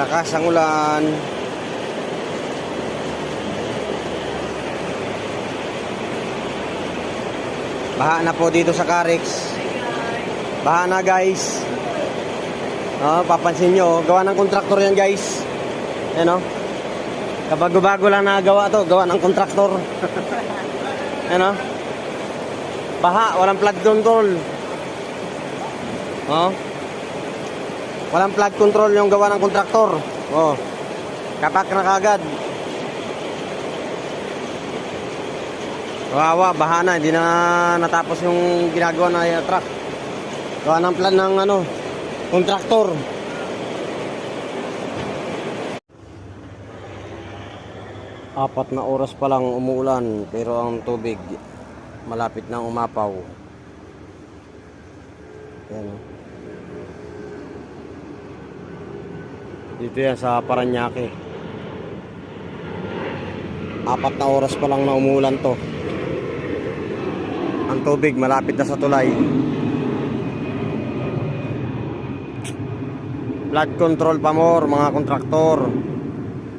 Malakas ang ulan. Baha na po dito sa Carex. Baha na guys. Papansin nyo, gawa ng kontraktor yan guys. Ayan o. Kabago-bago lang nagawa to, gawa ng kontraktor. Ayan o. Baha, walang flood control. Walang flood control yung gawa ng kontraktor. Kapak na kagad. Wawa, baha na, hindi na natapos yung ginagawa na truck. Gawa ng plan ng kontraktor. Apat na oras pa lang umuulan pero ang tubig malapit nang umapaw. Yan. Dito yan sa Parañaque. Apat na oras pa lang na umuulan to. Ang tubig malapit na sa tulay. Flood control pa more mga kontraktor.